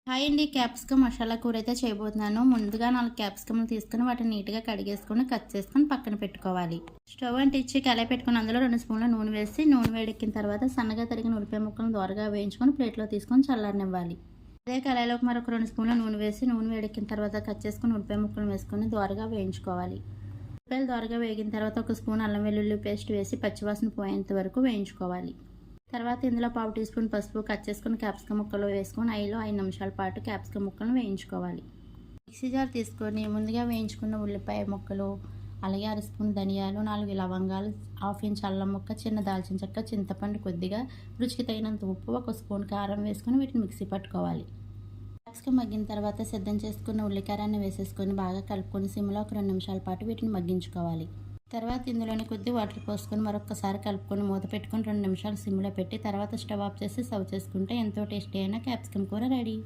Hi అండి. Capsicum masala కూర అయితే చేయబోతున్నాను. ముందుగా 4 క్యాప్సికమ్‌లు తీసుకొని వాటిని నీట్‌గా కడిగేసుకొని, కట్ చేసుకొని పక్కన పెట్టుకోవాలి. స్టవ్ అంటించి కళాయి పెట్టుకొని అందులో 2 స్పూన్ల నూనె వేసి, నూనె వేడెక్కిన తర్వాత సన్నగా తరిగిన ఉల్లిపాయ ముక్కలను దోరగా వేయించుకొని ప్లేట్‌లో తీసుకొని చల్లారనివ్వాలి. అదే కళాయిలోకి మరొక 2 స్పూన్ల నూనె వేసి, నూనె వేడెక్కిన తర్వాత కట్ చేసుకొని ఉల్లిపాయ ముక్కలను వేసుకొని దోరగా వేయించుకోవాలి. ఉల్లిపాయలు దోరగా వేగిన తర్వాత 1 స్పూన్ అల్లం వెల్లుల్లి పేస్ట్ వేసి పచ్చివాసన పోయేంత వరకు వేయించుకోవాలి. తర్వాత ఇందులో పావు టీ స్పూన్ పసుపు, కట్ చేసుకుని క్యాప్సికమ్ ముక్కలు వేసుకొని 5 నిమిషాల పాటు క్యాప్సికమ్ ముక్కలను వేయించుకోవాలి. మిక్సీ జార్ తీసుకొని ముందుగా వేయించుకున్న ఉల్లిపాయ ముక్కలు, అలాగే 1 స్పూన్ ధనియాలు, 4 లవంగాలు, 1/2 ఇంచ్ అల్లం ముక్క, చిన్న దాల్చిన చెక్క, చింతపండు కొద్దిగా, రుచికి తగినంత ఉప్పు, 1 స్పూన్ కారం వేసుకొని వీటిని మిక్సీ పట్టుకోవాలి. క్యాప్సికమ్ మగ్గిన తర్వాత సిద్ధం చేసుకున్న ఉల్లికారాన్ని వేసేసుకొని బాగా కలుపుకొని సిమ్లో ఒక 2 నిమిషాల పాటు వీటిని మగ్గించుకోవాలి. తర్వాత ఇందులోనే కొద్ది వాటర్ పోసుకొని మరొకసారి కలుపుకొని మూత పెట్టుకొని 2 నిమిషాలు సిమ్లో పెట్టి తర్వాత స్టవ్ ఆఫ్ చేసి సర్వ్ చేసుకుంటే ఎంతో టేస్టీ అయిన క్యాప్సికమ్ కూర రెడీ.